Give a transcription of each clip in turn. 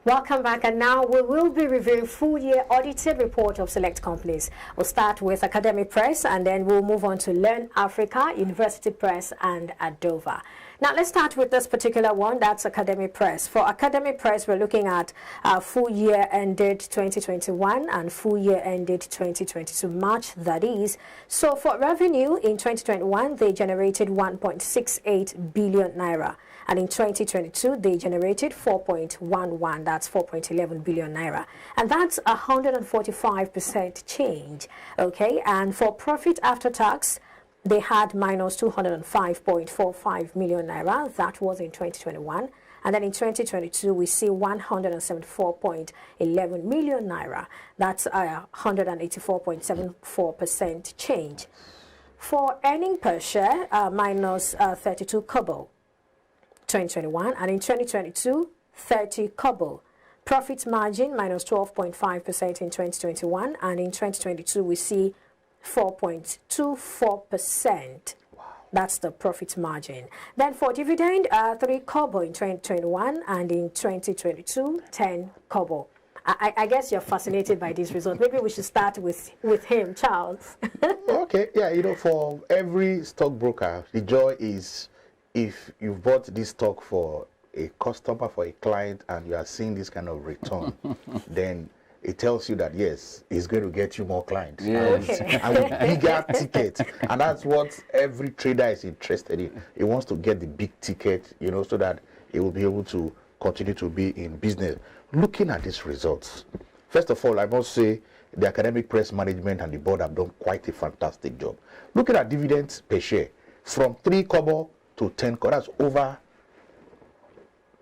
Welcome back, and now we will be reviewing full-year audited report of select companies. We'll start with Academic Press, and then we'll move on to Learn Africa, University Press, and Adova. Now, let's start with this particular one. That's Academic Press. For Academic Press, we're looking at full year ended 2021 and full year ended 2022, March, that is. So for revenue in 2021, they generated 1.68 billion naira. And in 2022, they generated 4.11, that's 4.11 billion naira. And that's 145% change, okay? And for profit after tax, they had minus 205.45 million naira. That was in 2021. And then in 2022, we see 174.11 million naira. That's 184.74% change. For earning per share, minus 32 kobo. 2021, and in 2022, 30 kobo. Profit margin minus 12.5% in 2021, and in 2022 we see 4.24%. Wow. That's the profit margin. Then for dividend, 3 kobo in 2021, and in 2022, 10 kobo. I guess you're fascinated by this result. Maybe we should start with him, Charles. Okay, yeah, you know, for every stockbroker, the joy is, if you've bought this stock for a customer, for a client, and you are seeing this kind of return, then it tells you that, yes, it's going to get you more clients. Yes. Okay. And with bigger ticket. And that's what every trader is interested in. He wants to get the big ticket, you know, so that he will be able to continue to be in business. Looking at these results, first of all, I must say the Academic Press management and the board have done quite a fantastic job. Looking at dividends per share, from 3 kobo to 10 kobo, that's over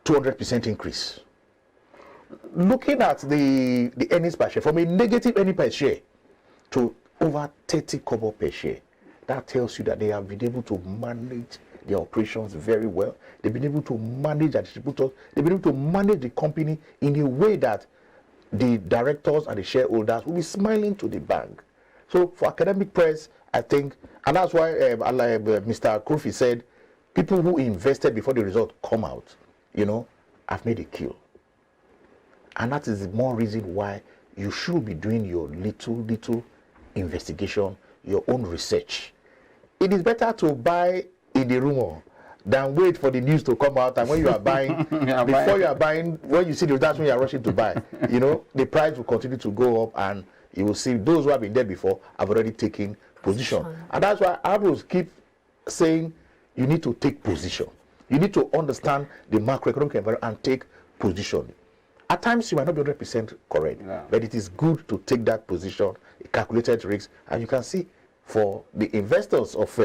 200% increase. Looking at the earnings per share, from a negative earning per share to over 30 kobo per share, that tells you that they have been able to manage their operations very well. They've been able to manage their distributors. They've been able to manage the company in a way that the directors and the shareholders will be smiling to the bank. So for Academic Press, I think, and that's why Mr. Kofi said, people who invested before the result come out, you know, have made a kill. And that is the more reason why you should be doing your little investigation, your own research. It is better to buy in the rumor than wait for the news to come out. And when you are buying, before you are buying, when you see the results, when you are rushing to buy, you know, the price will continue to go up, and you will see those who have been there before have already taken position. And that's why I will keep saying, you need to take position. You need to understand the macroeconomic environment and take position. At times, you might not be 100% correct, but it is good to take that position, calculated risks, and you can see for the investors of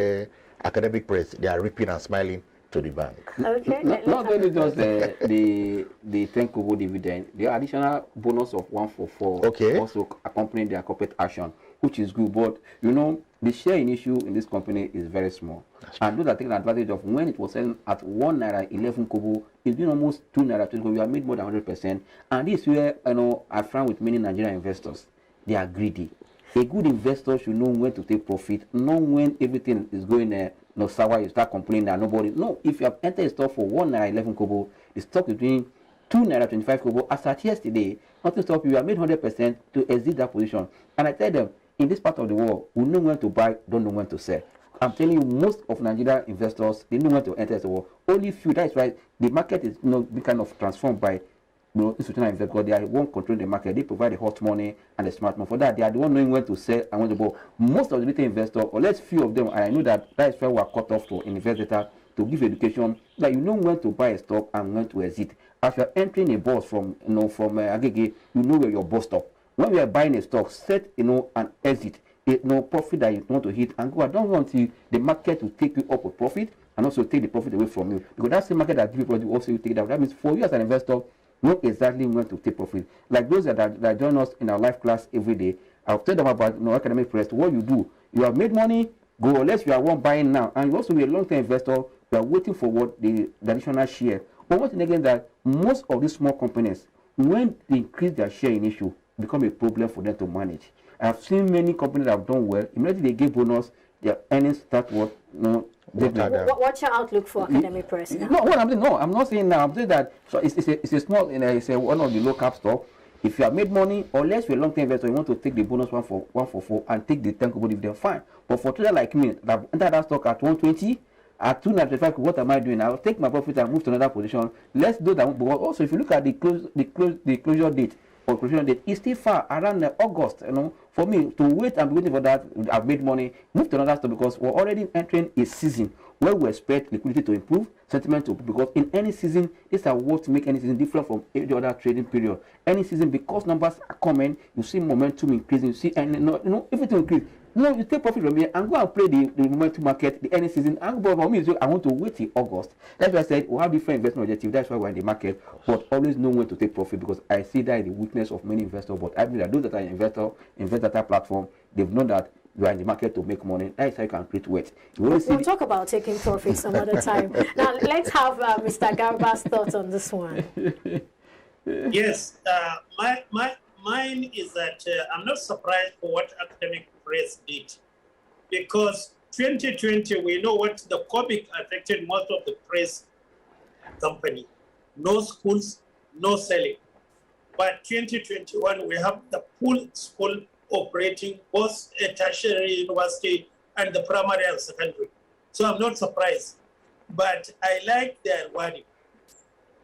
Academic Press, they are reaping and smiling to the bank. Okay. Not only just the 10 kobo dividend, the additional bonus of 144 also accompanying their corporate action, which is good. But you know, the share in issue in this company is very small. And those are taking advantage of when it was selling at 1 naira 11 kobo, it's been almost 2 naira 20 kobo. We have made more than 100%. And this is where, you know, I found with many Nigerian investors, they are greedy. A good investor should know when to take profit, know when everything is going no sour, you start complaining that nobody. No, if you have entered a stock for 1 naira 11 kobo, the stock is doing 2 naira 25 kobo. As at yesterday, nothing stop you. You have made 100% to exit that position. And I tell them, in this part of the world, we know when to buy, don't know when to sell. I'm telling you, most of Nigerian investors, they know when to enter the world. Only few, that's why the market is, you know, being kind of transformed by, you know, institutional investors, because they are one controlling the market. They provide the hot money and the smart money. For that, they are the one knowing when to sell and when to buy. Most of the retail investors, or less few of them, and I know that is why we are cut off to invest data, to give education, that you know when to buy a stock and when to exit. As you are entering a bus from, you know, from Agege, you know where your bus stop. When we are buying a stock, set, you know, an exit, you know, profit that you want to hit and go. I don't want the market to take you up with profit and also take the profit away from you, because that's the market that gives you profit, also you take that. That means for you as an investor, know exactly when to take profit. Like those that join us in our live class every day, I'll tell them about, you know, Academic Press. What you do, you have made money, go, unless you are one buying now, and you also be a long-term investor, you are waiting for what the additional share. But one thing again, that most of these small companies, when they increase their share in issue, become a problem for them to manage. I've seen many companies that have done well. Immediately they give bonus, their earnings start what, you know, What's your outlook for Academic Press now? No, what I'm saying, no, I'm not saying now. I'm saying that so it's a small, it's one of the low cap stock. If you have made money, unless you're a long-term investor, you want to take the bonus one for 4 and take the 10 kobo dividend, fine. But for trader like me, that entered that stock at 120, at 295, what am I doing? I'll take my profit and move to another position. Let's do that. But also, if you look at the closure date or closure date, it's still far around August. You know, for me to wait and be waiting for that, I've made money. Move to another stock because we're already entering a season where we expect liquidity to improve, sentiment to improve, because in any season, these are what make any season different from any other trading period. Any season, because numbers are coming, you see momentum increasing, you see, and everything increase. You take profit from here and go and play the momentum market, the any season. And for me, I want to wait till August. That's why I said we have different investment objectives. That's why we're in the market, but always know when to take profit, because I see that is the weakness of many investors. But I believe that those that are invest that platform, they've known that you are in the market to make money. That is how you can create wealth. We'll talk about taking profits some other time. Now, let's have Mr. Garba's thoughts on this one. Yes, mine is that I'm not surprised for what Academic Press did, because 2020, we know what the COVID affected most of the press company. No schools, no selling. But 2021, we have the full school operating, both a tertiary university and the primary and secondary. So I'm not surprised. But I like their wording.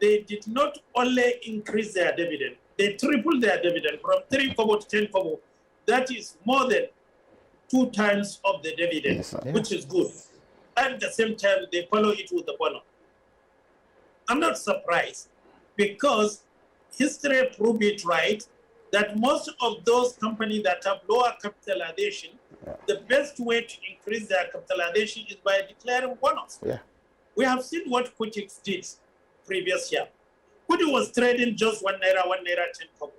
They did not only increase their dividend, they tripled their dividend from 3 kobo to 10 kobo. That is more than 2 times of the dividend, yes, which is good. And at the same time, they follow it with the bonus. I'm not surprised, because history proved it right that most of those companies that have lower capitalization, the best way to increase their capitalization is by declaring bonus. Yeah. We have seen what Kutix did previous year. Kuti was trading just 1 naira, 10 kobo.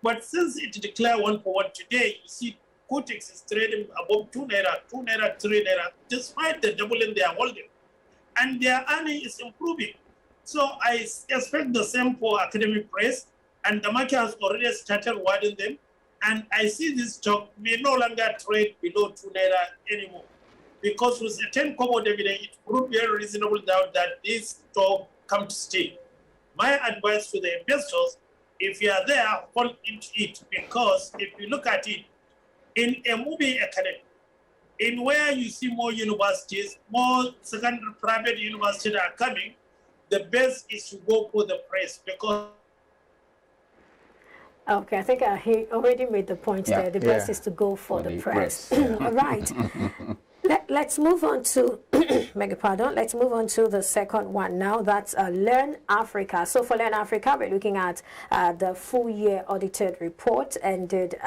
But since it declared 1 for 1 today, you see Kutix is trading above 2 naira, 3 naira, despite the doubling they are holding. And their earning is improving. So I expect the same for Academic Press, and the market has already started wording them. And I see this stock may no longer trade below 2 naira anymore, because with the 10 kobo dividend, it proved very reasonable doubt that this stock come to stay. My advice to the investors, if you are there, fall into it, because if you look at it, in a moving economy, in where you see more universities, more secondary private universities are coming, the best is to go for the press, because... Okay, I think he already made the point there. The best is to go for the press. All right. Let's move on to, let's move on to the second one now. That's Learn Africa. So for Learn Africa, we're looking at the full year audited report ended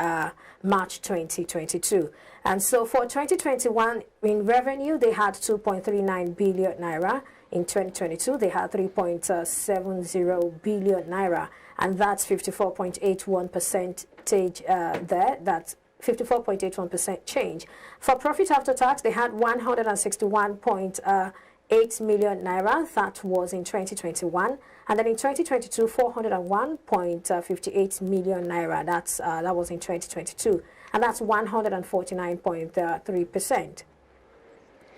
March 2022. And so for 2021, in revenue, they had 2.39 billion naira. In 2022, they had 3.70 billion naira. And that's 54.81% there. That's 54.81% change. For profit after tax, they had 161.8 million naira. That was in 2021. And then in 2022, 401.58 million naira. That was in 2022. And that's 149.3%.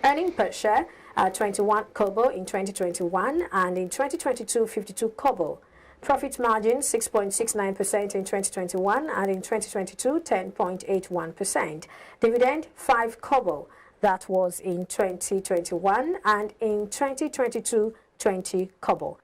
Earning per share, 21 kobo in 2021. And in 2022, 52 kobo. Profit margin 6.69% in 2021, and in 2022 10.81%. Dividend 5 kobo, that was in 2021, and in 2022 20 kobo.